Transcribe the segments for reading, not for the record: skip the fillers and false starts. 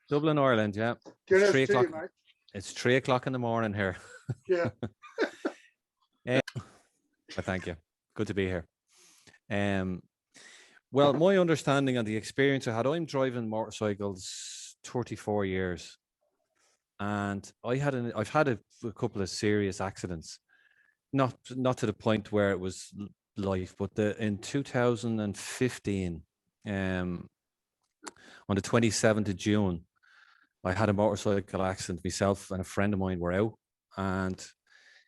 Dublin, Ireland. Yeah, it's Guinness 3 o'clock. tea, mate. It's 3 o'clock in the morning here. Yeah. Thank you. Good to be here. Well, my understanding and the experience I had, I'm driving motorcycles 34 years, and I've had a couple of serious accidents. Not to the point where it was life, but in 2015, on the 27th of June, I had a motorcycle accident. Myself and a friend of mine were out, and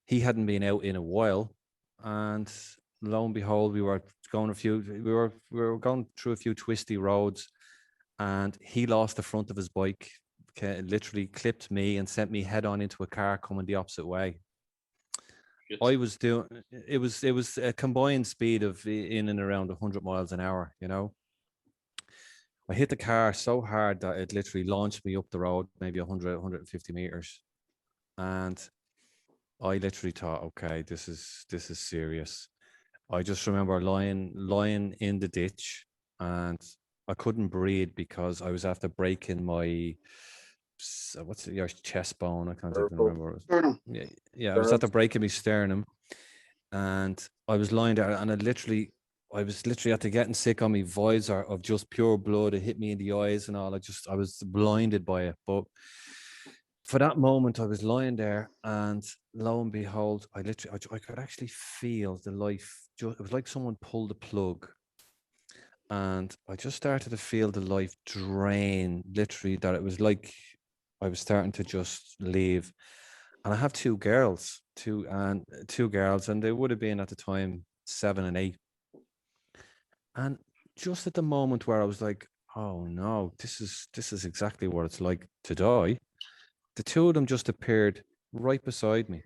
he hadn't been out in a while. And lo and behold, we were going through a few twisty roads, and he lost the front of his bike, literally clipped me and sent me head on into a car coming the opposite way. I was doing it was a combined speed of in and around 100 miles an hour, you know. I hit the car so hard that it literally launched me up the road, maybe 100, 150 meters. And I literally thought, okay, this is serious. I just remember lying in the ditch, and I couldn't breathe because I was after breaking my your chest bone. I can't even remember. Yeah, I was after breaking my sternum, and I was lying there, and I was literally after getting sick on my visor of just pure blood. It hit me in the eyes and all. I was blinded by it. But for that moment, I was lying there, and lo and behold, I could actually feel the life. It was like someone pulled the plug, and I just started to feel the life drain. Literally, that it was like I was starting to just leave. And I have two girls, and they would have been at the time 7 and 8. And just at the moment where I was like, oh no, this is exactly what it's like to die, the two of them just appeared right beside me.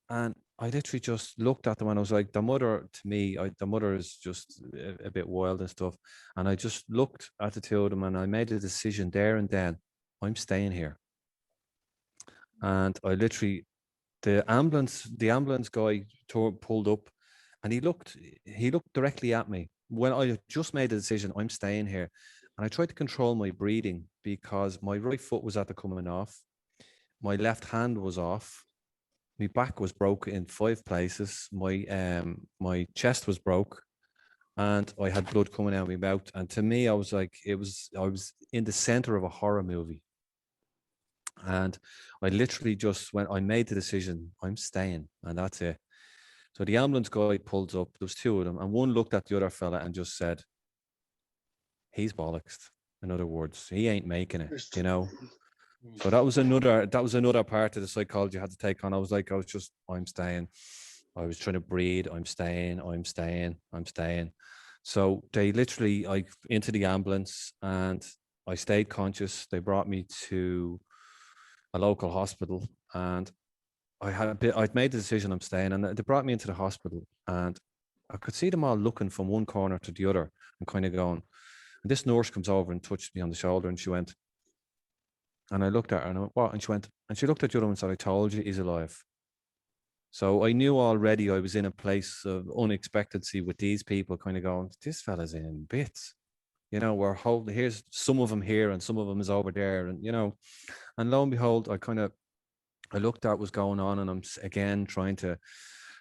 And I literally just looked at them, and I was like, the mother, to me, the mother is just a bit wild and stuff. And I just looked at the two of them, and I made a decision there and then, I'm staying here. And I literally, the ambulance guy pulled up, and he looked directly at me when I just made the decision, I'm staying here. And I tried to control my breathing because my right foot was at the coming off, my left hand was off, my back was broke in 5 places, my chest was broke, and I had blood coming out of my mouth. And to me, I was like, I was in the center of a horror movie. And I literally I made the decision, I'm staying, and that's it. So the ambulance guy pulls up, there was 2 of them, and one looked at the other fella and just said, he's bollocks. In other words, he ain't making it, you know? So that was another part of the psychology I had to take on. I'm staying. I was trying to breathe. I'm staying. So they literally, into the ambulance, and I stayed conscious. They brought me to a local hospital, and I'd made the decision, I'm staying, and they brought me into the hospital, and I could see them all looking from one corner to the other and kind of going, and this nurse comes over and touched me on the shoulder, and she went, and I looked at her and I went, what? And she went, and she looked at the other one and said, I told you he's alive. So I knew already I was in a place of unexpectancy with these people kind of going, this fella's in bits. You know, here's some of them here and some of them is over there. And, you know, and lo and behold, I looked at what was going on, and I'm again trying to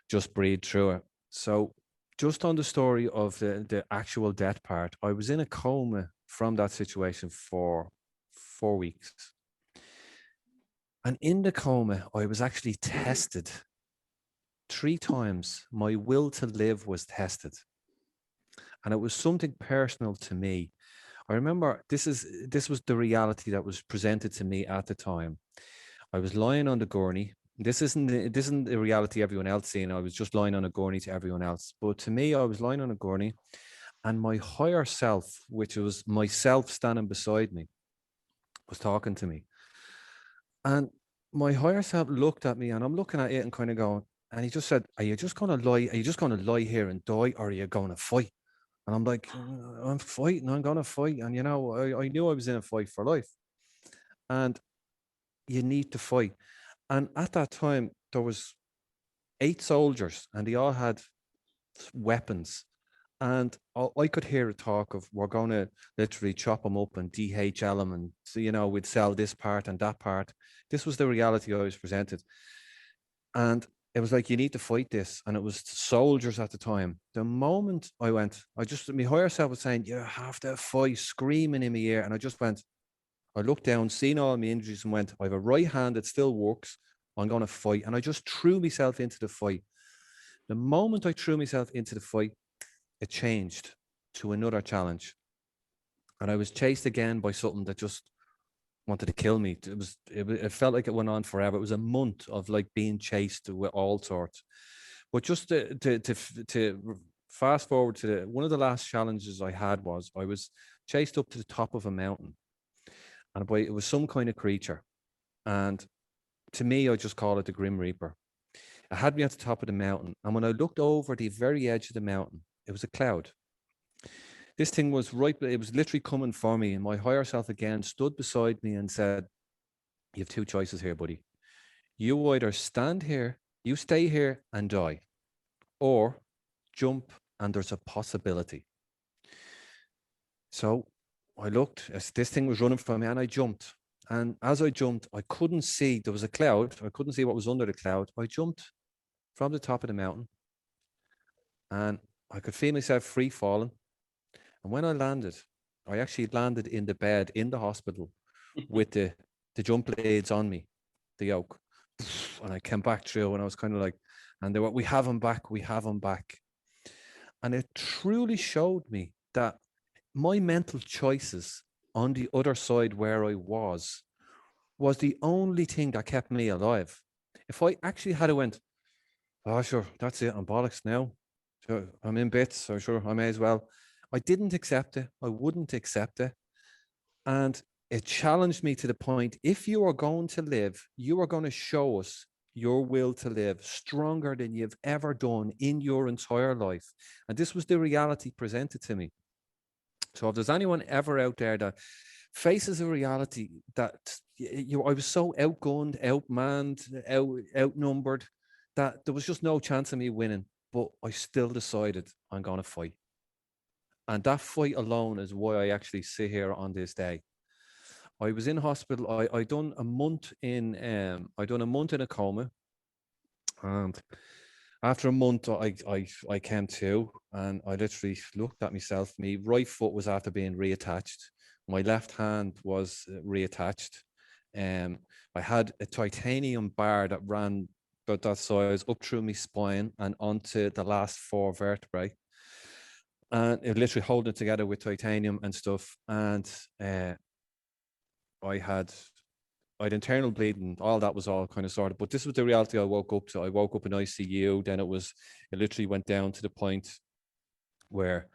just breathe through it. So just on the story of the actual death part, I was in a coma from that situation for 4 weeks. And in the coma, I was actually tested 3 times. My will to live was tested. And it was something personal to me. I remember this was the reality that was presented to me at the time. I was lying on the gurney. This isn't the reality everyone else seeing. I was just lying on a gurney to everyone else. But to me, I was lying on a gurney, and my higher self, which was myself standing beside me, was talking to me. And my higher self looked at me, and I'm looking at it and kind of going, and he just said, are you just going to lie? Are you just going to lie here and die, or are you going to fight? And I'm like, I'm fighting. I'm going to fight. And, you know, I knew I was in a fight for life. And you need to fight. And at that time, there was 8 soldiers, and they all had weapons. And I could hear a talk of, we're going to literally chop them up and DHL them, and so, we'd sell this part and that part. This was the reality I was presented. And it was like, you need to fight this. And it was soldiers at the time. The moment I went, my higher self was saying, you have to fight, screaming in my ear. And I just went, I looked down, seen all my injuries, and went, I have a right hand that still works. I'm going to fight. And I just threw myself into the fight. The moment I threw myself into the fight, it changed to another challenge. And I was chased again by something that just wanted to kill me. It felt like it went on forever. It was a month of like being chased with all sorts. But just to fast forward to one of the last challenges I had was I was chased up to the top of a mountain, and it was some kind of creature. And to me, I just call it the Grim Reaper. It had me at the top of the mountain, and when I looked over the very edge of the mountain, it was a cloud. This thing was right, it was literally coming for me, and my higher self again stood beside me and said, you have two choices here, buddy. You either stand here, you stay here and die, or jump and there's a possibility. So I looked as this thing was running from me, and I jumped. And as I jumped, I couldn't see, there was a cloud. I couldn't see what was under the cloud. I jumped from the top of the mountain, and I could feel myself free falling. And when I landed, I actually landed in the bed in the hospital with the jump blades on me, the yoke. And I came back through, and I was kind of like, and they were, we have him back, we have him back. And it truly showed me that my mental choices on the other side where I was the only thing that kept me alive. If I actually had went, oh, sure, that's it, I'm bollocks now. Sure, I'm in bits, so sure, I may as well. I didn't accept it. I wouldn't accept it. And it challenged me to the point, if you are going to live, you are going to show us your will to live stronger than you've ever done in your entire life. And this was the reality presented to me. So if there's anyone ever out there that faces a reality that I was so outgunned, outmanned, outnumbered, that there was just no chance of me winning, but I still decided I'm going to fight. And that fight alone is why I actually sit here on this day. I was in hospital. I done a month in a coma, and after a month, I came to, and I literally looked at myself. My right foot was after being reattached. My left hand was reattached. I had a titanium bar that ran about that size up through my spine and onto the last four vertebrae, and it literally holding it together with titanium and stuff. And I'd internal bleeding, all that was all kind of sorted. But this was the reality I woke up to. I woke up in ICU. Then it literally went down to the point where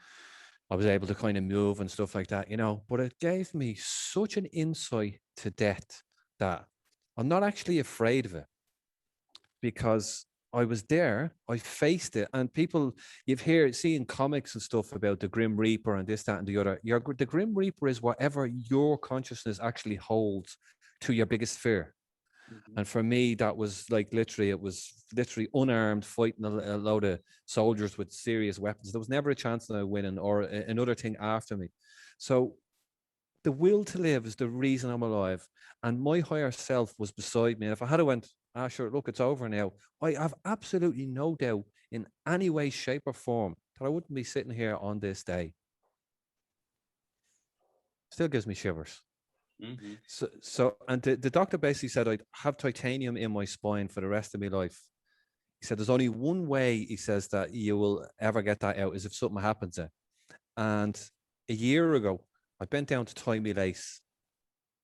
I was able to kind of move and stuff like that, But it gave me such an insight to death that I'm not actually afraid of it, because I was there, I faced it. And people, seen comics and stuff about the Grim Reaper and this, that, and the other. The Grim Reaper is whatever your consciousness actually holds to your biggest fear. Mm-hmm. And for me, that was like it was literally unarmed, fighting a load of soldiers with serious weapons. There was never a chance of winning or another thing after me. So the will to live is the reason I'm alive. And my higher self was beside me. And if I had went, sure, look, it's over now, I have absolutely no doubt in any way, shape, or form that I wouldn't be sitting here on this day. Still gives me shivers. Mm-hmm. So and the doctor basically said I'd have titanium in my spine for the rest of my life. He said there's only one way, he says, that you will ever get that out, is if something happens. And a year ago, I bent down to tie my lace,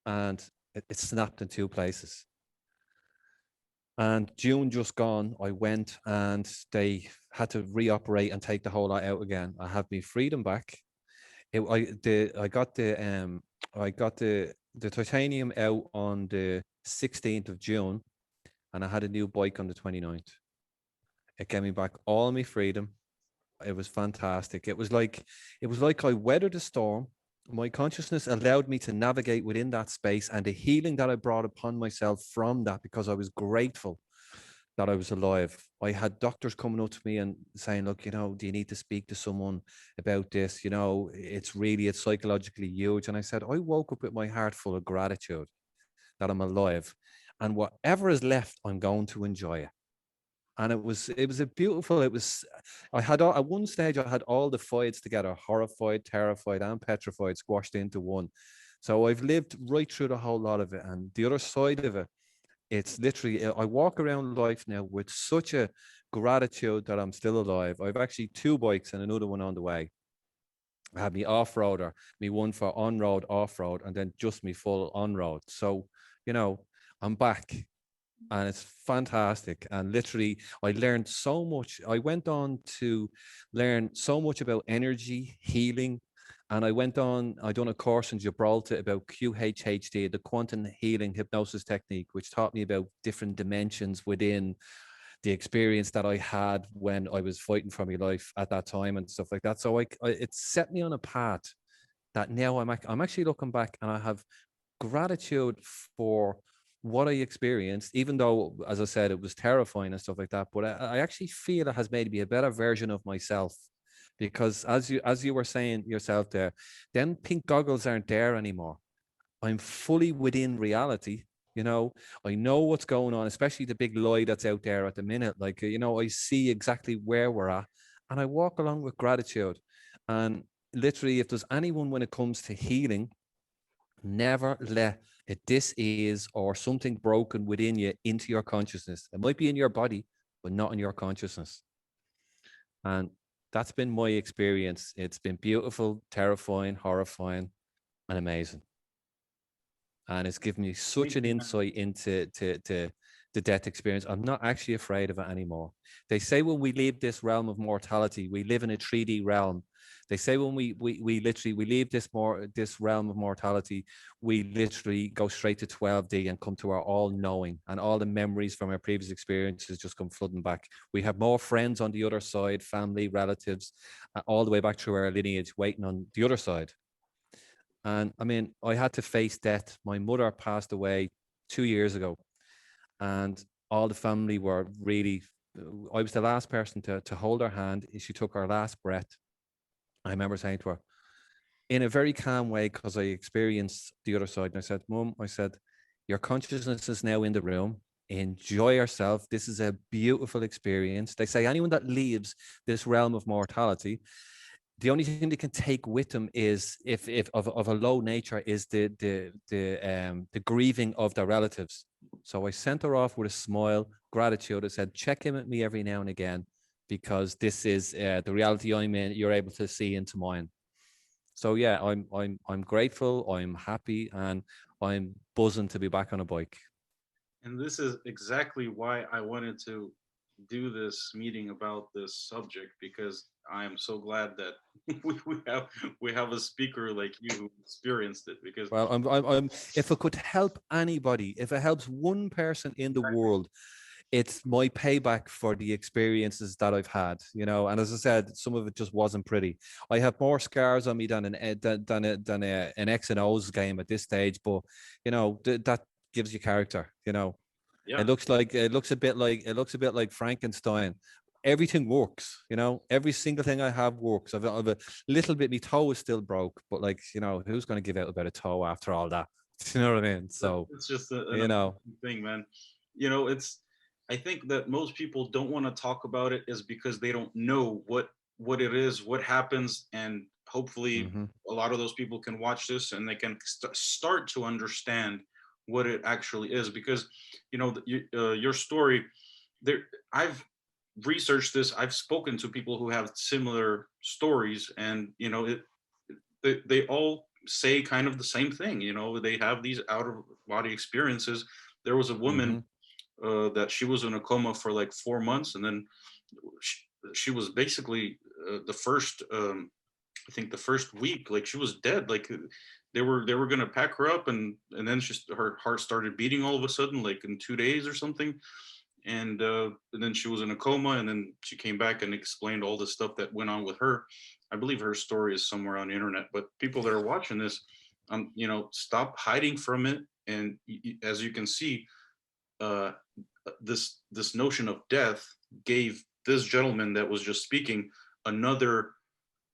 and it snapped in two places. And June just gone, I went and they had to reoperate and take the whole lot out again. I have my freedom back. I got the titanium out on the 16th of June, and I had a new bike on the 29th. It gave me back all my freedom. It was fantastic. It was like I weathered the storm. My consciousness allowed me to navigate within that space, and the healing that I brought upon myself from that, because I was grateful. that I was alive. I had doctors coming up to me and saying, look, do you need to speak to someone about this? It's psychologically huge. And I said, I woke up with my heart full of gratitude that I'm alive. And whatever is left, I'm going to enjoy it. And it was a beautiful, I had at one stage, I had all the fights together, horrified, terrified, and petrified squashed into one. So I've lived right through the whole lot of it. And the other side of it, it's literally, I walk around life now with such a gratitude that I'm still alive. I've actually two bikes and another one on the way. I have me off-roader, me one for on-road, off-road, and then just me full on-road. So, you know, I'm back and it's fantastic. And literally, I learned so much. I went on to learn so much about energy, healing. And I done a course in Gibraltar about QHHD, the quantum healing hypnosis technique, which taught me about different dimensions within the experience that I had when I was fighting for my life at that time and stuff like that. So it set me on a path that now I'm actually looking back and I have gratitude for what I experienced, even though, as I said, it was terrifying and stuff like that. But I actually feel it has made me a better version of myself because, as you were saying yourself there, then pink goggles aren't there anymore. I'm fully within reality. You know, I know what's going on, especially the big lie that's out there at the minute. Like, I see exactly where we're at, and I walk along with gratitude. And literally, if there's anyone when it comes to healing, never let a dis-ease or something broken within you into your consciousness. It might be in your body, but not in your consciousness. And that's been my experience. It's been beautiful, terrifying, horrifying, and amazing. And it's given me such Thank an you, man. insight into the death experience. I'm not actually afraid of it anymore. They say when we leave this realm of mortality, we live in a 3D realm. They say when we literally we leave this realm of mortality, we literally go straight to 12D and come to our all knowing, and all the memories from our previous experiences just come flooding back. We have more friends on the other side, family, relatives, all the way back through our lineage, waiting on the other side. And I mean, I had to face death. My mother passed away 2 years ago, and all the family were really. I was the last person to hold her hand. She took her last breath. I remember saying to her in a very calm way, because I experienced the other side, and I said, "Mum," I said, "your consciousness is now in the room. Enjoy yourself. This is a beautiful experience." They say anyone that leaves this realm of mortality, the only thing they can take with them is if of a low nature is the grieving of their relatives. So I sent her off with a smile, gratitude. I said, check in with me every now and again, because this is the reality I'm in. You're able to see into mine. So yeah, I'm grateful. I'm happy, and I'm buzzing to be back on a bike. And this is exactly why I wanted to do this meeting about this subject, because I am so glad that we have a speaker like you who experienced it. Because Well, I'm if it could help anybody, if it helps one person in the world, it's my payback for the experiences that I've had, And as I said, some of it just wasn't pretty. I have more scars on me than an X and O's game at this stage, but that gives you character. yeah, It looks a bit like Frankenstein. Everything works, Every single thing I have works. I've a little bit. My toe is still broke, but who's going to give out about a toe after all that? You know what I mean? So, it's just an you know. amazing thing, man. It's. I think that most people don't want to talk about it is because they don't know what it is, what happens, and hopefully Mm-hmm, a lot of those people can watch this and they can start to understand what it actually is. Because your story, there, I've researched this. I've spoken to people who have similar stories, and they all say kind of the same thing. They have these out of body experiences. There was a mm-hmm, woman that she was in a coma for like 4 months, and then she, she was basically the first. I think the first week, like she was dead. Like they were gonna pack her up, and then her heart started beating all of a sudden, like in 2 days or something. And then she was in a coma, and then she came back and explained all the stuff that went on with her. I believe her story is somewhere on the internet, but people that are watching this, stop hiding from it. And as you can see, uh this notion of death gave this gentleman that was just speaking another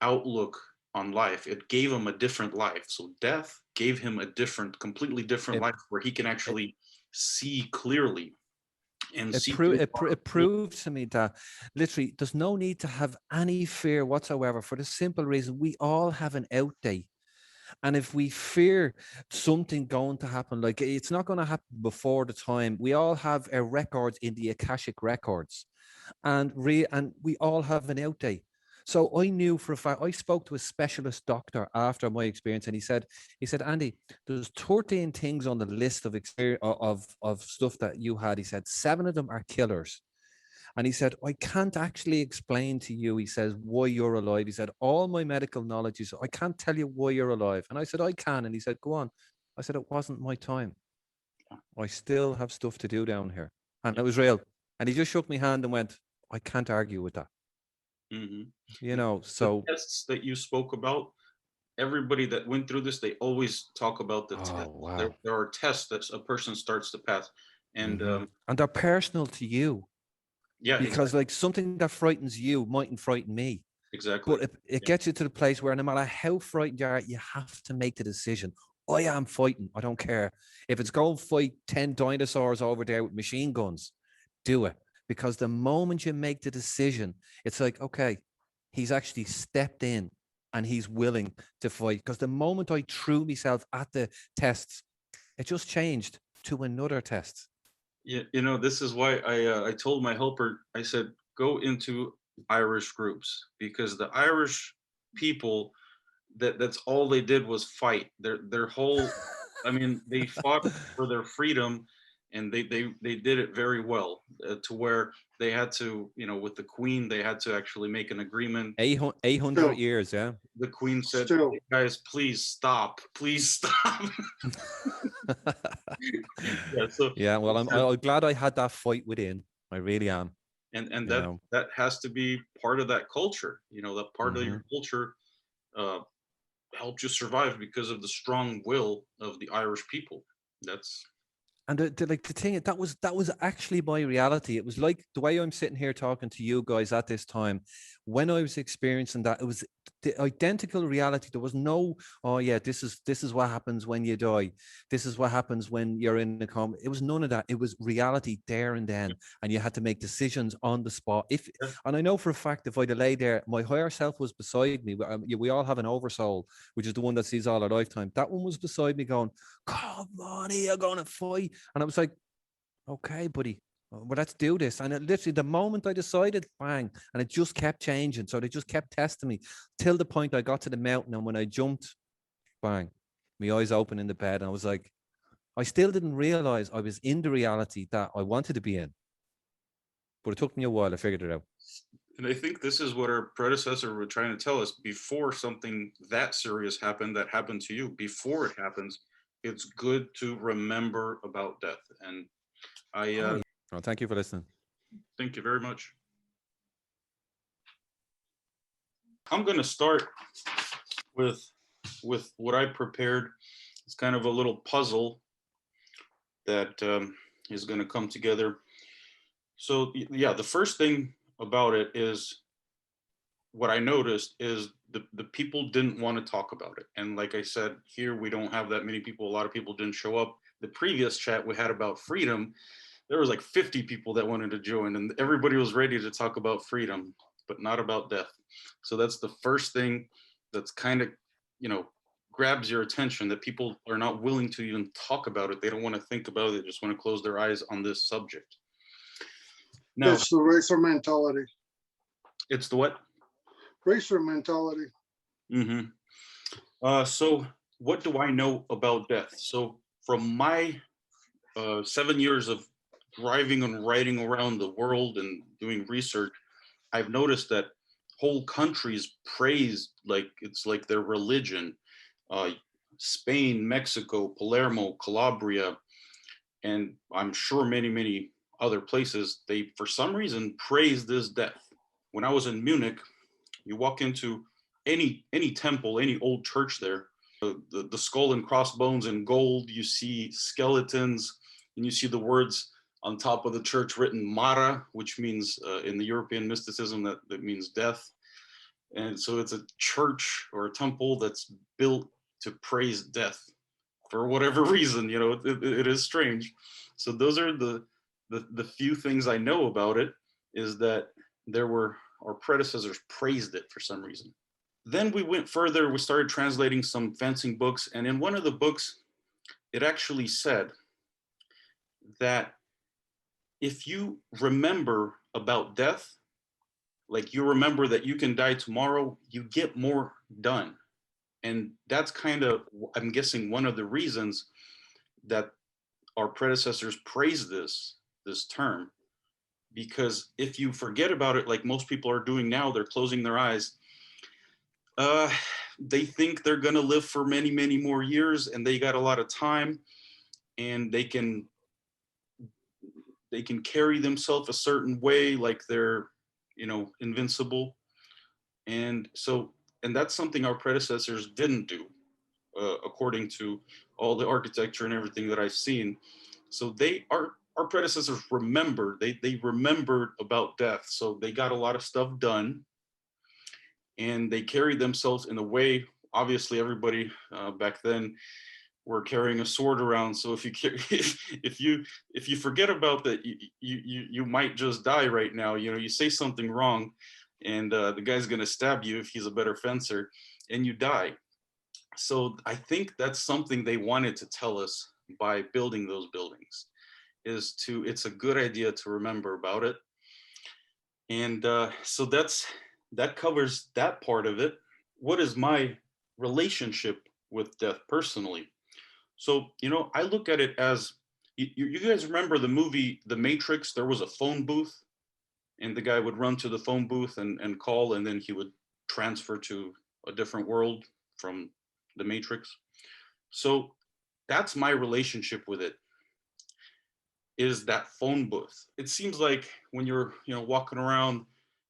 outlook on life. It gave him a different life. So death gave him a completely different It life where he can it actually see clearly and it, see pro- through. it, pro- it proved to me that literally there's no need to have any fear whatsoever, for the simple reason we all have an out day. And if we fear something going to happen, like it's not going to happen before the time, we all have our records in the Akashic records, and we all have an out day. So I knew for a fact. I spoke to a specialist doctor after my experience, and he said, Andy, there's 13 things on the list of experience of stuff that you had. He said 7 of them are killers. And he said, I can't actually explain to you, he says, why you're alive. He said, all my medical knowledge is, I can't tell you why you're alive. And I said, I can. And he said, go on. I said, it wasn't my time. I still have stuff to do down here. And it was real. And he just shook my hand and went, I can't argue with that. Mm-hmm. The So, tests that you spoke about, everybody that went through this, they always talk about the oh, tests. There, wow. there are tests that a person starts to pass. And And they're personal to you, yeah, because like something that frightens you mightn't frighten me. exactly. But it Yeah. gets you to the place where no matter how frightened you are, you have to make the decision. I am fighting. I don't care. If it's go and fight 10 dinosaurs over there with machine guns, do it. Because the moment you make the decision, it's like, okay, he's actually stepped in and he's willing to fight. Because the moment I threw myself at the tests, it just changed to another test. Yeah, this is why I told my helper, I said, go into Irish groups, because the Irish people, that's all they did was fight. Their whole, I mean, they fought for their freedom, and they did it very well, to where they had to, with the Queen, they had to actually make an agreement. 800 Still, years, yeah. The Queen said, still, "Hey, guys, please stop." Yeah, so Yeah, well, he said, I'm glad I had that fight within. I really am. and You that know. that has to be part of that culture. That part of Hmm. your culture uh, helped you survive because of the strong will of the Irish people. That's And the thing that was actually my reality. It was like the way I'm sitting here talking to you guys at this time. When I was experiencing that, it was the identical reality. There was no, oh yeah, this is what happens when you die. This is what happens when you're in a coma. It was none of that. It was reality there and then, and you had to make decisions on the spot. yeah, And I know for a fact, if I'd lay there, my higher self was beside me. We all have an oversoul, which is the one that sees all our lifetime. That one was beside me, going, come on, you're gonna fight. And I was like, okay, buddy, well, let's do this. And it literally, the moment I decided, bang, and it just kept changing. So they just kept testing me till the point I got to the mountain. And when I jumped, bang, my eyes open in the bed. And I was like, I still didn't realize I was in the reality that I wanted to be in. But it took me a while. I figured it out. and I think this is what our predecessor were trying to tell us before something that serious happened, that happened to you. Before it happens, it's good to remember about death. And I Oh, yeah. Well, thank you for listening. thank you very much. I'm going to start with what I prepared. It's kind of a little puzzle that is going to come together. So yeah, the first thing about it is, what I noticed is the people didn't want to talk about it. And like I said, here we don't have that many people. A lot of people didn't show up. The previous chat we had about freedom, there was like 50 people that wanted to join, and everybody was ready to talk about freedom, but not about death. So that's the first thing that's kind of, grabs your attention, that people are not willing to even talk about it. They don't want to think about it. They just want to close their eyes on this subject. Now, it's the racer mentality. it's the what? Racer mentality. So what do I know about death? So from my 7 years of driving and riding around the world and doing research, I've noticed that whole countries praise, like it's like their religion. Uh, Spain, Mexico, Palermo, Calabria, and I'm sure many, many other places, they for some reason praise this death. When I was in Munich, you walk into any temple, any old church there, the skull and crossbones in gold, you see skeletons, and you see the words on top of the church written Mara, which means in the European mysticism that means death. And so it's a church or a temple that's built to praise death for whatever reason. It is strange. So those are the few things I know about it, is that our predecessors praised it for some reason. Then we went further, we started translating some fencing books, and in one of the books, it actually said that if you remember about death, like you remember that you can die tomorrow, you get more done. And that's kind of, I'm guessing, one of the reasons that our predecessors praised this term, because if you forget about it, like most people are doing now, they're closing their eyes. They think they're going to live for many, many more years, and they got a lot of time, and they can carry themselves a certain way, like they're, invincible. And that's something our predecessors didn't do, according to all the architecture and everything that I've seen. So our predecessors remembered, they remembered about death. So they got a lot of stuff done, and they carried themselves in a way. Obviously, everybody back then were carrying a sword around. So if you forget about that, you might just die right now. You say something wrong, and the guy's gonna stab you if he's a better fencer, and you die. So I think that's something they wanted to tell us by building those buildings, it's a good idea to remember about it. And so that covers that part of it. What is my relationship with death personally? So, I look at it as, you guys remember the movie The Matrix? There was a phone booth, and the guy would run to the phone booth and call, and then he would transfer to a different world from the Matrix. So that's my relationship with it, is that phone booth. It seems like when you're, walking around,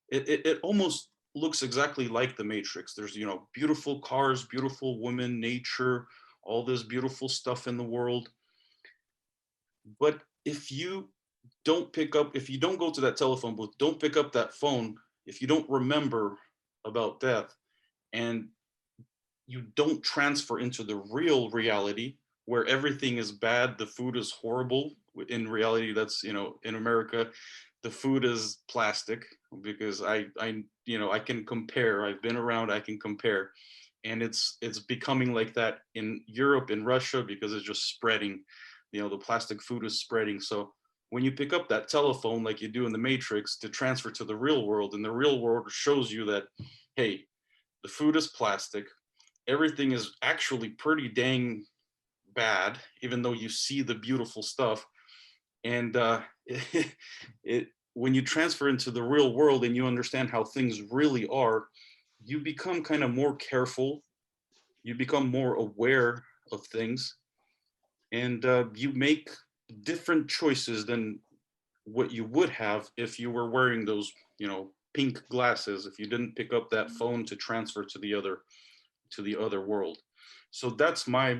it almost looks exactly like the Matrix. There's, beautiful cars, beautiful women, nature, all this beautiful stuff in the world. But if you don't go to that telephone booth, don't pick up that phone, if you don't remember about death, and you don't transfer into the real reality where everything is bad, the food is horrible. In reality, that's, in America, the food is plastic, because I can compare. I've been around, I can compare. And it's becoming like that in Europe, in Russia, because it's just spreading. The plastic food is spreading. So when you pick up that telephone, like you do in the Matrix, to transfer to the real world, and the real world shows you that, hey, the food is plastic, everything is actually pretty dang bad, even though you see the beautiful stuff. And when you transfer into the real world and you understand how things really are, you become kind of more careful, you become more aware of things, and you make different choices than what you would have if you were wearing those, pink glasses, if you didn't pick up that phone to transfer to the other world. So that's my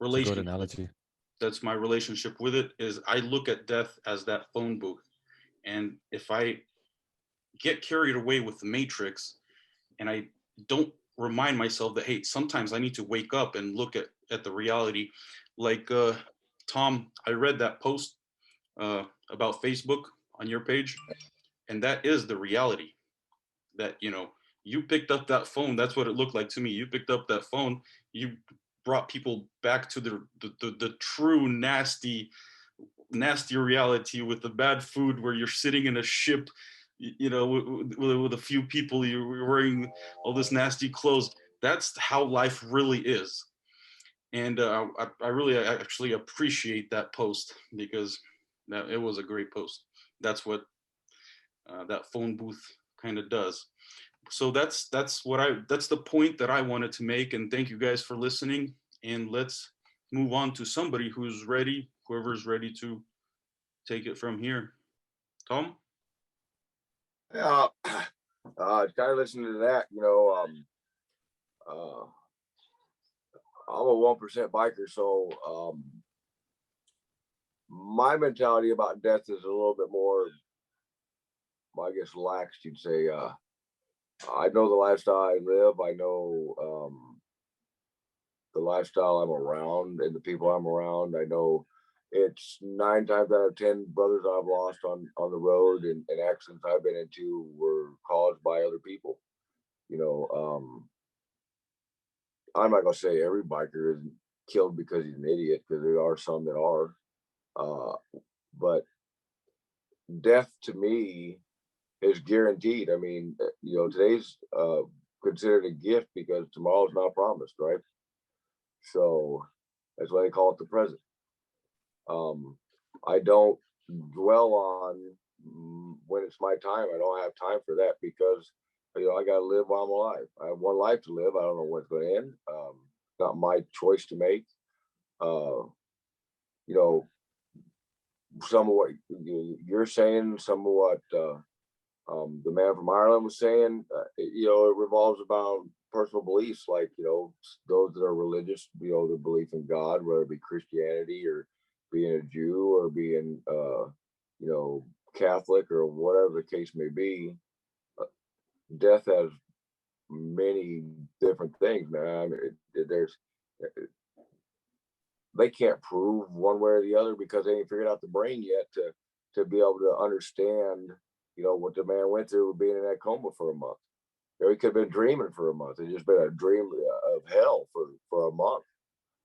relationship. Good analogy. That's my relationship with it, is I look at death as that phone booth. And if I get carried away with the Matrix, and I don't remind myself that, hey, sometimes I need to wake up and look at the reality. Like Tom, I read that post about Facebook on your page, and that is the reality. That, you picked up that phone, that's what it looked like to me. You picked up that phone, you brought people back to the true nasty reality, with the bad food, where you're sitting in a ship, with a few people, you're wearing all this nasty clothes. That's how life really is. And I really actually appreciate that post, because it was a great post. That's what that phone booth kind of does. So that's the point that I wanted to make. And thank you guys for listening. And let's move on to somebody who's ready, whoever's ready to take it from here. Tom? Yeah, kind of listening to that, I'm a 1% biker, so my mentality about death is a little bit more, I guess, lax, you'd say. I know the lifestyle I live. I know the lifestyle I'm around and the people I'm around. I know it's 9 times out of 10 brothers I've lost on the road, and accidents I've been into were caused by other people. You know, I'm not gonna say every biker is killed because he's an idiot, because there are some that are. But death to me is guaranteed. I mean, you know, today's considered a gift because tomorrow's not promised, right? So that's why they call it the present. I don't dwell on when it's my time. I don't have time for that, because you know I got to live while I'm alive. I have one life to live. I don't know when it's going to end. Not my choice to make. You know, some of what you're saying, some of what the man from Ireland was saying, you know, it revolves about personal beliefs, like, you know, those that are religious, you know, the belief in God, whether it be Christianity or being a Jew or being, you know, Catholic or whatever the case may be. Death has many different things, man. I mean, they can't prove one way or the other because they ain't figured out the brain yet to be able to understand, you know, what the man went through being in that coma for a month. You know, he could have been dreaming for a month. It's just been a dream of hell for a month.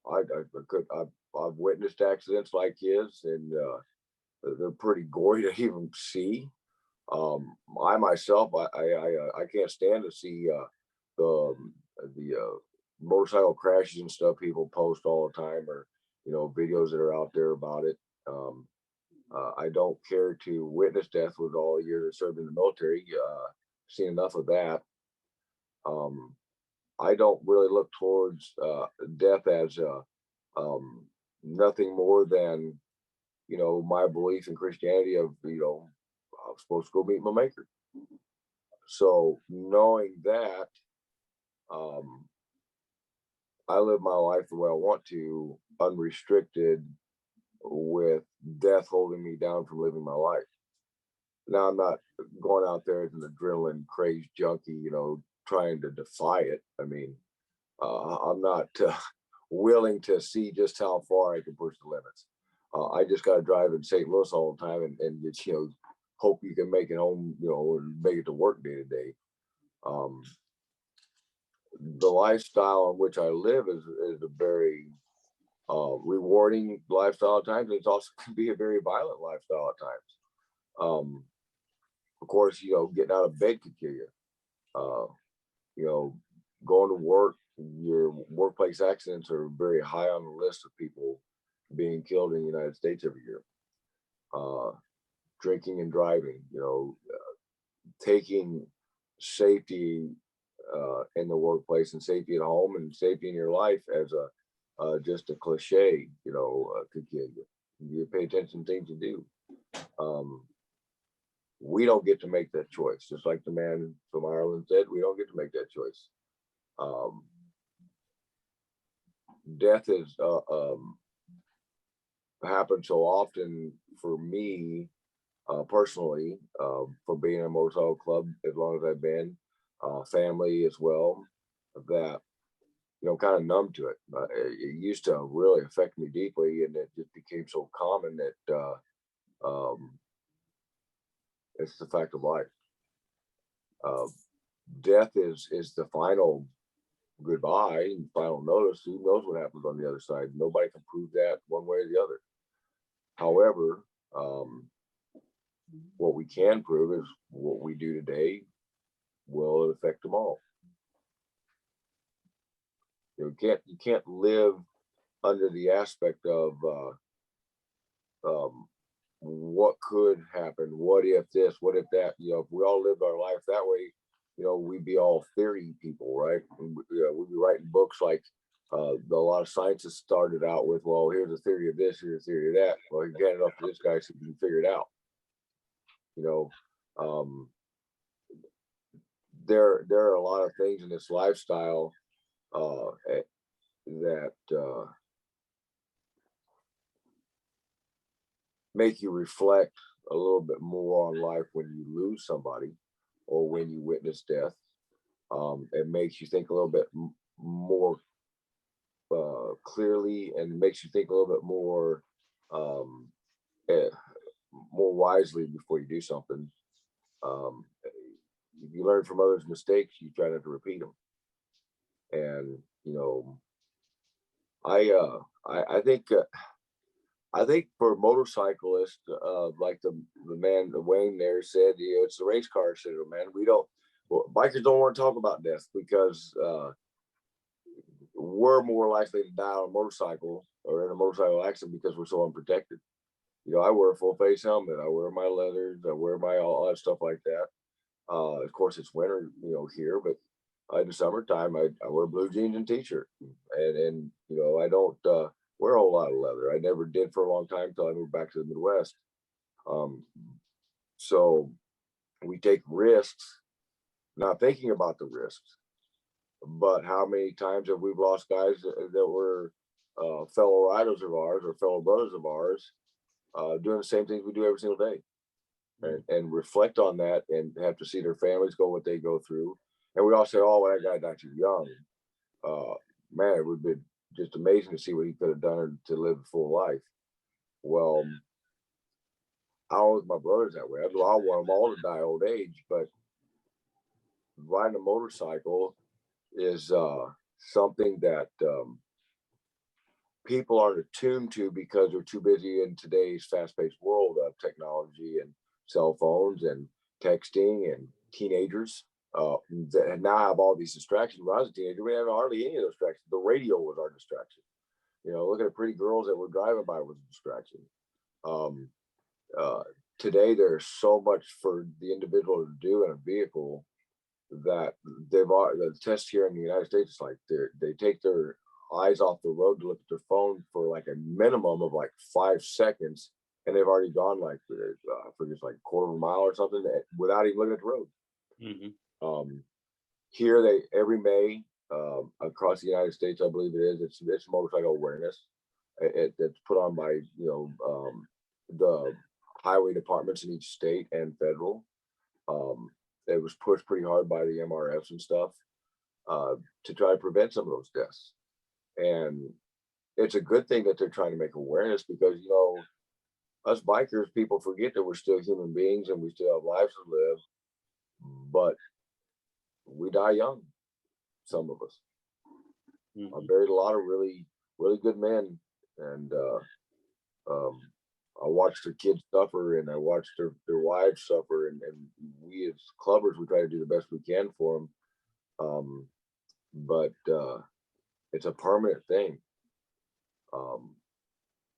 I've witnessed accidents like his, and they're pretty gory to even see. I myself, I can't stand to see the motorcycle crashes and stuff people post all the time, or you know, videos that are out there about it. I don't care to witness death with all the years I served in the military. Seen enough of that. I don't really look towards death as nothing more than, you know, my belief in Christianity of, you know, I'm supposed to go meet my maker. So knowing that, I live my life the way I want to, unrestricted, with death holding me down from living my life. Now I'm not going out there as an adrenaline crazed junkie, you know, trying to defy it. I mean, I'm not willing to see just how far I can push the limits. I just got to drive in St. Louis all the time and just, you know, hope you can make it home, you know, and make it to work day to day. The lifestyle in which I live is a very rewarding lifestyle at times. It's also can be a very violent lifestyle at times. Of course, you know, getting out of bed could kill you. You know, going to work, your workplace accidents are very high on the list of people being killed in the United States every year. Drinking and driving, you know, taking safety in the workplace and safety at home and safety in your life as a just a cliche, you know, could kill you. You pay attention to things you do. We don't get to make that choice. Just like the man from Ireland said, we don't get to make that choice. Death is happened so often for me personally, for being in a motorcycle club as long as I've been, family as well, that, you know, kind of numb to it. It used to really affect me deeply, and it just became so common that it's the fact of life. Death is the final goodbye and final notice. Who knows what happens on the other side? Nobody can prove that one way or the other. However, what we can prove is what we do today will affect tomorrow. You can't live under the aspect of what could happen, what if this, what if that. You know, if we all lived our life that way, you know, we'd be all theory people, right? We'd be writing books like a lot of scientists started out with, well, here's a theory of this, here's a theory of that. Well, you get it up to this guy so you can figure it out. You know, there are a lot of things in this lifestyle that make you reflect a little bit more on life when you lose somebody or when you witness death. It makes you think a little bit more clearly, and makes you think a little bit more eh, more wisely before you do something. Um, you learn from others' mistakes. You try not to repeat them. And you know, I think I think for motorcyclists, like the man Wayne there said, you know, it's the race car syndrome, man. We don't, well, bikers don't want to talk about death because we're more likely to die on a motorcycle or in a motorcycle accident because we're so unprotected. You know, I wear a full face helmet, I wear my leathers, I wear my all that stuff like that. Of course, it's winter, you know, here, but in the summertime, I wear blue jeans and t-shirt, and you know, I don't wear a whole lot of leather. I never did for a long time until I moved back to the Midwest. Um, so we take risks, not thinking about the risks. But how many times have we lost guys that were fellow riders of ours or fellow brothers of ours, doing the same things we do every single day, and reflect on that and have to see their families go what they go through. And we all say, "Oh, well, that guy died too young." Man, it would be just amazing to see what he could have done to live a full life. Well, I was my brothers that way. I want them all to die old age, but riding a motorcycle is something that people aren't attuned to because they're too busy in today's fast-paced world of technology and cell phones and texting and teenagers that now have all these distractions. When I was a teenager, we didn't have hardly any of those distractions. The radio was our distraction. You know, looking at pretty girls that were driving by was a distraction. Um, Today, there's so much for the individual to do in a vehicle that the test here in the United States is like they take their eyes off the road to look at their phone for like a minimum of like 5 seconds, and they've already gone like I forget, it's like a quarter of a mile or something without even looking at the road. Mm-hmm. Here they every May across the United States, I believe it is. It's motorcycle awareness. It's put on by the highway departments in each state and federal. It was pushed pretty hard by the MRFs and stuff to try to prevent some of those deaths. And it's a good thing that they're trying to make awareness because, you know, us bikers, people forget that we're still human beings and we still have lives to live, but we die young, some of us. Mm-hmm. I buried a lot of really, really good men, and I watched their kids suffer, and I watched their wives suffer, and we as clubbers, we try to do the best we can for them. But it's a permanent thing.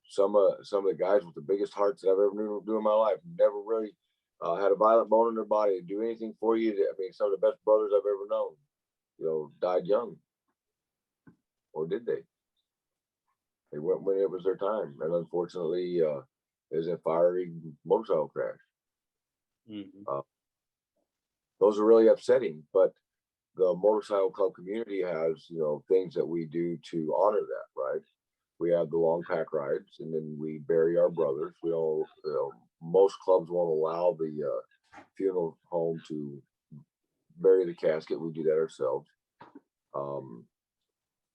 Some of the guys with the biggest hearts that I've ever known in my life never really had a violent bone in their body to do anything for you. I mean, some of the best brothers I've ever known, you know, died young, or did they? They went when it was their time, and unfortunately, it was a fiery motorcycle crash. Mm-hmm. Those are really upsetting, but the motorcycle club community has, you know, things that we do to honor that, right? We have the long pack rides, and then we bury our brothers. We don't, you know, most clubs won't allow the funeral home to bury the casket. We do that ourselves.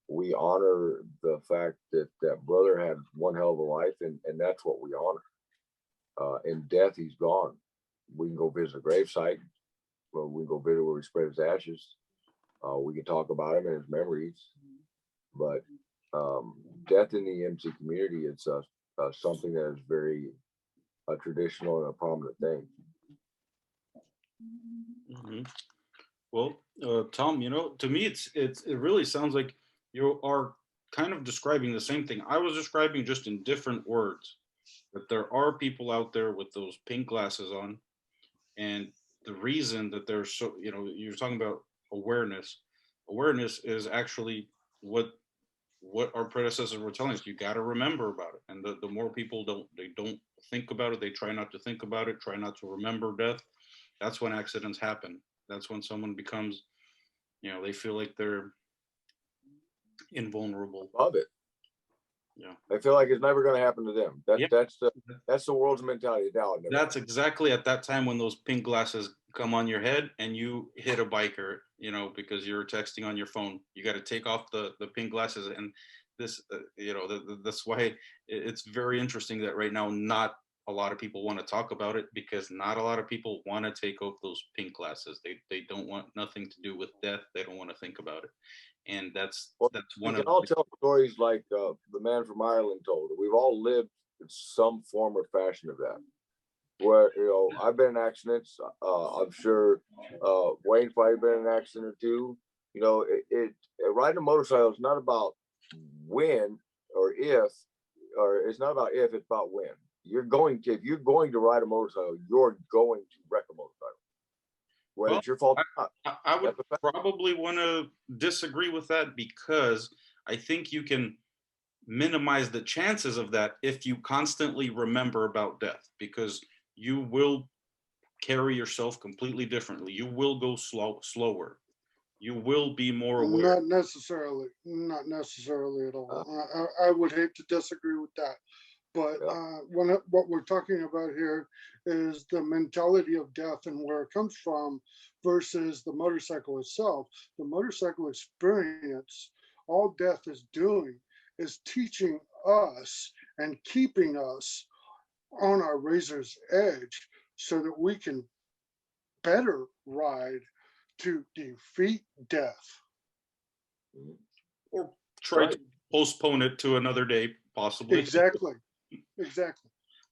We honor the fact that that brother had one hell of a life, and that's what we honor. In death, he's gone. We can go visit a gravesite. Well, we can go visit where we spread his ashes. We can talk about him and his memories, but death in the MC community is something that is very traditional and a prominent thing. Mm-hmm. Well, Tom, you know, to me, it really sounds like you are kind of describing the same thing I was describing, just in different words. That there are people out there with those pink glasses on, and the reason that they're so, you know, you're talking about awareness. Awareness is actually what our predecessors were telling us. You got to remember about it, and the more people don't think about it, they try not to think about it, try not to remember death. That's when accidents happen. That's when someone becomes, you know, they feel like they're invulnerable. Love it. Yeah. I feel like it's never going to happen to them. Yep. That's the world's mentality now. That's exactly at that time when those pink glasses come on your head and you hit a biker, you know, because you're texting on your phone. You got to take off the pink glasses. And this, you know, that's why it's very interesting that right now not a lot of people want to talk about it, because not a lot of people want to take off those pink glasses. They don't want nothing to do with death. They don't want to think about it. And that's We one can of all tell stories like the man from Ireland told. We've all lived in some form or fashion of that. Where, you know, I've been in accidents. I'm sure Wayne's probably been in an accident or two. You know, riding a motorcycle is not about when or if, or it's not about if, it's about when. If you're going to ride a motorcycle, you're going to wreck a motorcycle. Whether it's your fault or not. I would probably want to disagree with that, because I think you can minimize the chances of that if you constantly remember about death, because you will carry yourself completely differently. You will go slower. You will be more aware. Not necessarily at all. I would hate to disagree with that. But what we're talking about here is the mentality of death and where it comes from versus the motorcycle itself. The motorcycle experience, all death is doing is teaching us and keeping us on our razor's edge so that we can better ride to defeat death. Or try to postpone it to another day, possibly. Exactly.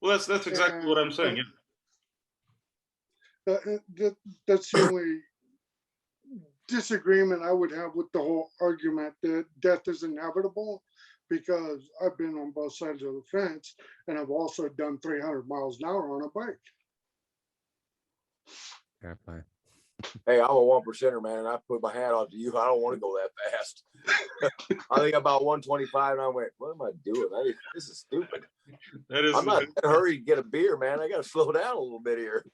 Well, that's exactly what I'm saying. That's the only disagreement I would have with the whole argument that death is inevitable, because I've been on both sides of the fence and I've also done 300 miles an hour on a bike. Fair play. Hey, I'm a 1%er, man, and I put my hat on to you. I don't want to go that fast. I think about 125, and I went, "What am I doing? This is stupid." I'm not in a hurry to get a beer, man. I got to slow down a little bit here.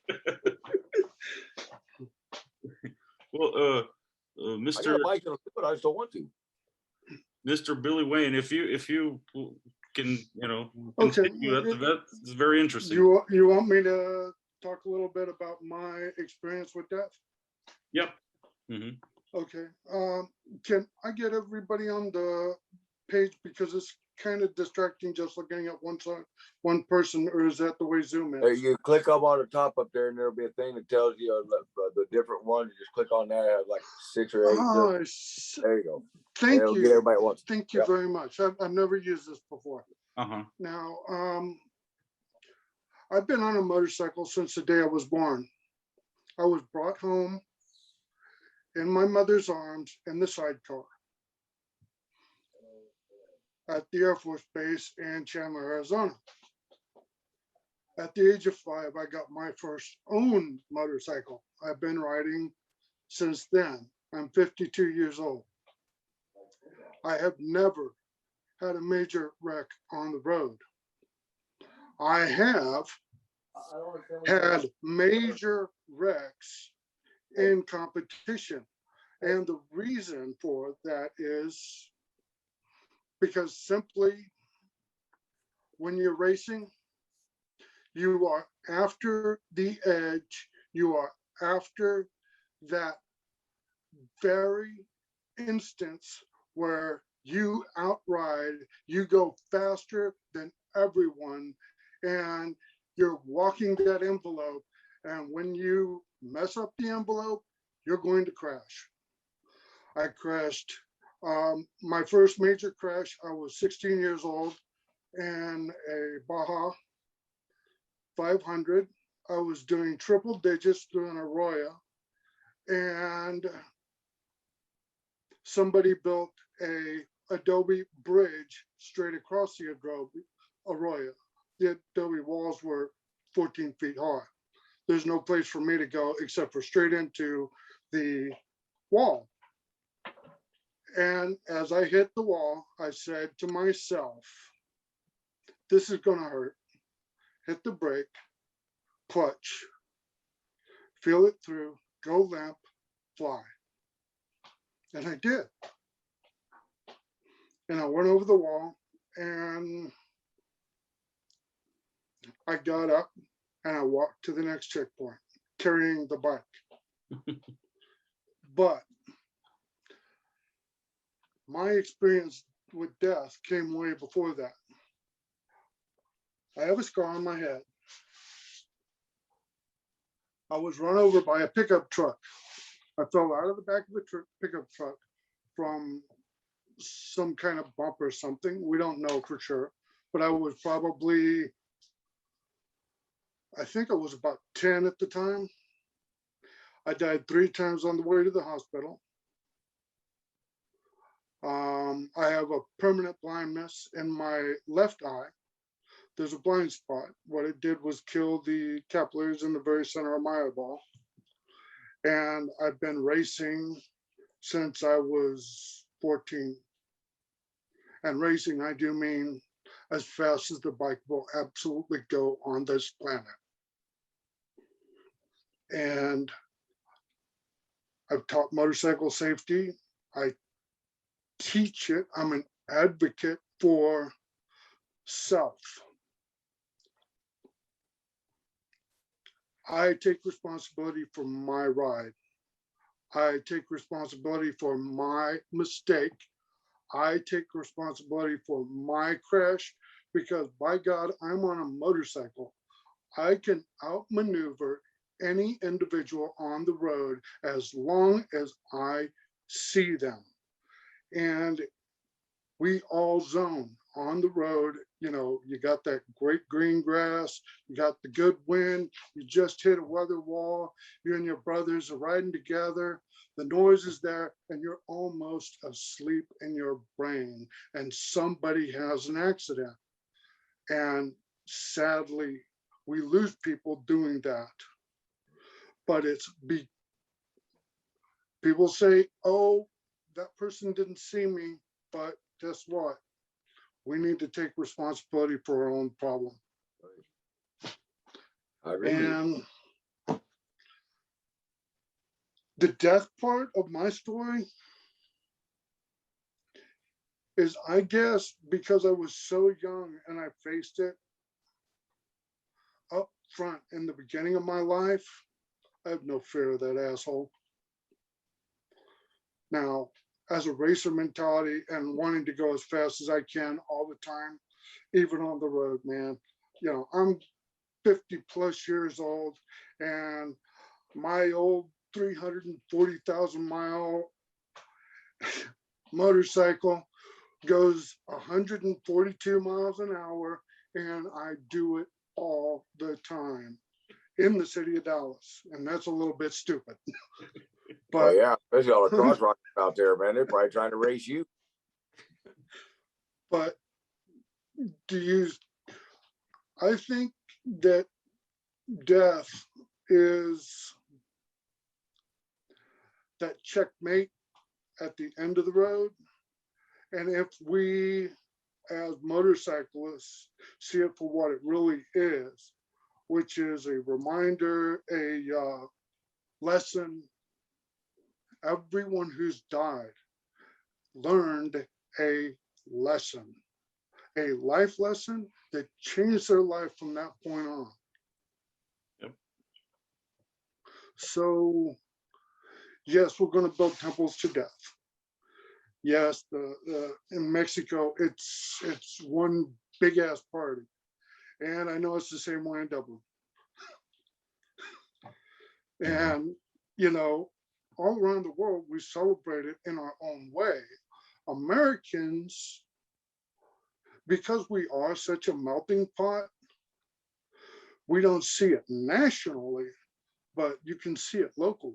Well, I got a bike that'll do it. I just don't want to. Mr. Billy Wayne, if you can, you know, Okay, that's very interesting. You want me to talk a little bit about my experience with death? Yep. Mm-hmm. Okay. Can I get everybody on the page, because it's kind of distracting just looking at one person, or is that the way Zoom is? You click up on the top up there, and there'll be a thing that tells you the different ones. You just click on that. It has like 6 or 8. There you go. Thank you. Get everybody at once. Thank you very much. I've never used this before. Uh-huh. Now, I've been on a motorcycle since the day I was born. I was brought home in my mother's arms in the sidecar at the Air Force Base in Chandler, Arizona. At the age of 5, I got my first own motorcycle. I've been riding since then. I'm 52 years old. I have never had a major wreck on the road. I have had major wrecks in competition. And the reason for that is because simply when you're racing, you are after the edge, you are after that very instance where you outride, you go faster than everyone, and you're walking that envelope. And when you mess up the envelope, you're going to crash. I crashed. My first major crash, I was 16 years old in a Baja 500. I was doing triple digits through an Arroyo, and somebody built a adobe bridge straight across the Arroyo. The adobe walls were 14 feet high. There's no place for me to go except for straight into the wall. And as I hit the wall, I said to myself, this is going to hurt. Hit the brake, clutch, feel it through, go limp, fly. And I did. And I went over the wall And I got up and I walked to the next checkpoint carrying the bike. But my experience with death came way before that. I have a scar on my head. I was run over by a pickup truck. I fell out of the back of a pickup truck from some kind of bump or something. We don't know for sure, but I was probably, I think I was about 10 at the time. I died 3 times on the way to the hospital. I have a permanent blindness in my left eye. There's a blind spot. What it did was kill the capillaries in the very center of my eyeball. And I've been racing since I was 14. And racing, I do mean as fast as the bike will absolutely go on this planet. And I've taught motorcycle safety. I teach it. I'm an advocate for self. I take responsibility for my ride. I take responsibility for my mistake. I take responsibility for my crash because by God, I'm on a motorcycle. I can outmaneuver any individual on the road as long as I see them. And we all zone on the road. You know, you got that great green grass, you got the good wind, you just hit a weather wall, you and your brothers are riding together, the noise is there, and you're almost asleep in your brain, and somebody has an accident. And sadly, we lose people doing that. But people say, oh, that person didn't see me, but guess what? We need to take responsibility for our own problem. I agree. And the death part of my story is, I guess, because I was so young and I faced it up front in the beginning of my life, I have no fear of that asshole. Now, as a racer mentality and wanting to go as fast as I can all the time, even on the road, man. You know, I'm 50 plus years old and my old 340,000 mile motorcycle goes 142 miles an hour, and I do it all the time in the city of Dallas. And that's a little bit stupid. But oh yeah, especially all the cross rockers out there, man. They're probably trying to race you. But I think that death is that checkmate at the end of the road. And if we as motorcyclists see it for what it really is, which is a reminder, a lesson, everyone who's died learned a lesson, a life lesson that changed their life from that point on. Yep. So, yes, we're going to build temples to death. Yes, in Mexico, it's one big ass party, and I know it's the same way in Dublin. And you know, all around the world, we celebrate it in our own way. Americans, because we are such a melting pot, we don't see it nationally, but you can see it locally.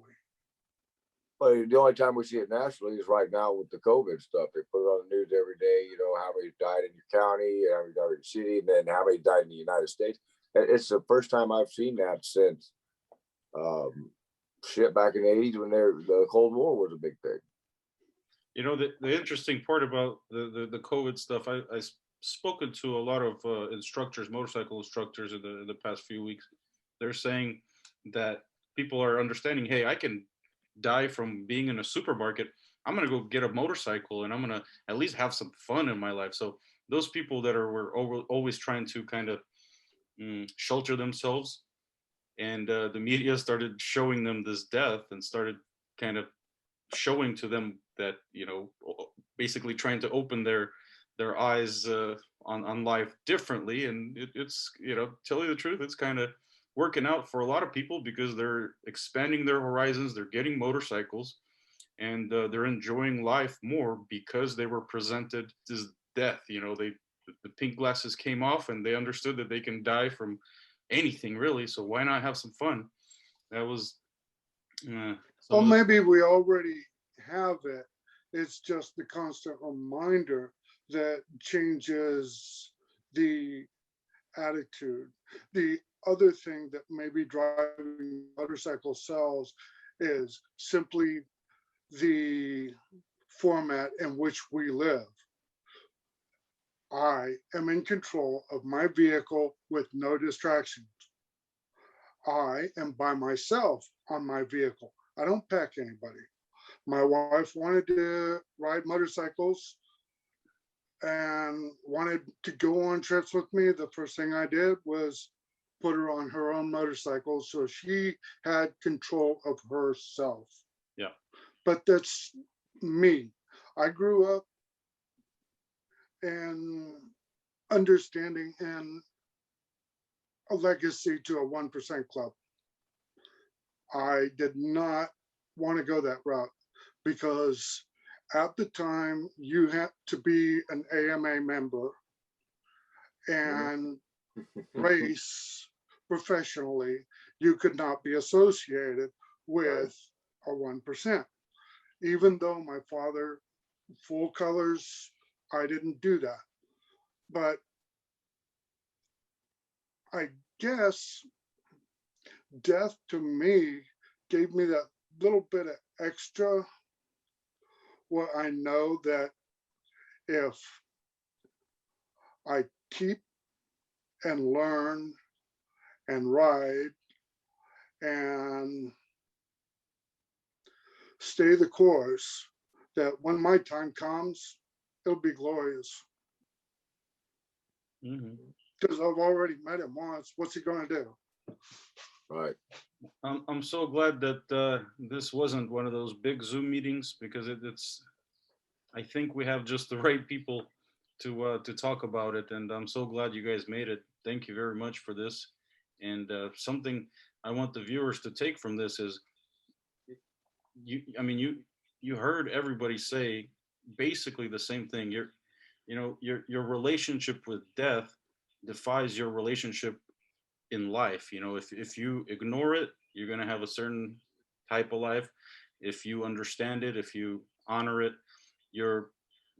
But the only time we see it nationally is right now with the COVID stuff. They put it on the news every day, you know, how many died in your county, how many died in your city, and then how many died in the United States. It's the first time I've seen that since back in the 80s when the Cold War was a big thing. You know, the interesting part about the COVID stuff, I've spoken to a lot of instructors, motorcycle instructors in the past few weeks. They're saying that people are understanding, hey, I can die from being in a supermarket. I'm going to go get a motorcycle and I'm going to at least have some fun in my life. So those people that were always trying to kind of shelter themselves, and the media started showing them this death and started kind of showing to them that, you know, basically trying to open their eyes on life differently. And it's, you know, tell you the truth, it's kind of working out for a lot of people because they're expanding their horizons, they're getting motorcycles, and they're enjoying life more because they were presented this death. You know, the pink glasses came off and they understood that they can die from anything really, so why not have some fun? That was Well, maybe we already have it. It's just the constant reminder that changes the attitude. The other thing that maybe driving motorcycle sales is simply the format in which we live. I am in control of my vehicle with no distractions. I am by myself on my vehicle. I don't pack anybody. My wife wanted to ride motorcycles and wanted to go on trips with me. The first thing I did was put her on her own motorcycle so she had control of herself. Yeah. But that's me. I grew up and understanding and a legacy to a 1% club. I did not want to go that route because at the time you had to be an AMA member and race professionally. You could not be associated with a 1%. Even though my father, full colors, I didn't do that. But I guess death to me gave me that little bit of extra, where I know that if I keep and learn and ride and stay the course, that when my time comes, it'll be glorious. Because I've already met him once. What's he going to do? Right. I'm so glad that this wasn't one of those big Zoom meetings, because it's, I think we have just the right people to talk about it, and I'm so glad you guys made it. Thank you very much for this. And something I want the viewers to take from this is, you heard everybody say basically the same thing. Your relationship with death defies your relationship in life. You know, if you ignore it, you're going to have a certain type of life. If you understand it, if you honor it, you're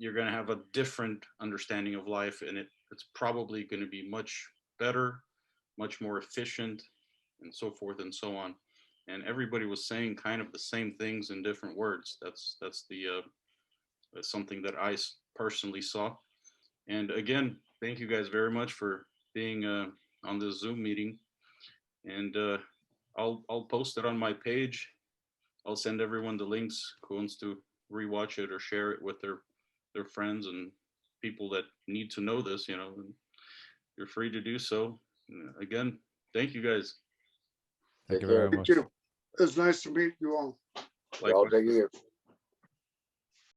going to have a different understanding of life, and it's probably going to be much better, much more efficient, and so forth and so on. And everybody was saying kind of the same things in different words. That's something that I personally saw. And again, thank you guys very much for being on this Zoom meeting. And I'll post it on my page. I'll send everyone the links who wants to rewatch it or share it with their friends and people that need to know this. You know, and you're free to do so. Again, thank you guys. Thank you very much. Thank you. It's nice to meet you all. Y'all take care.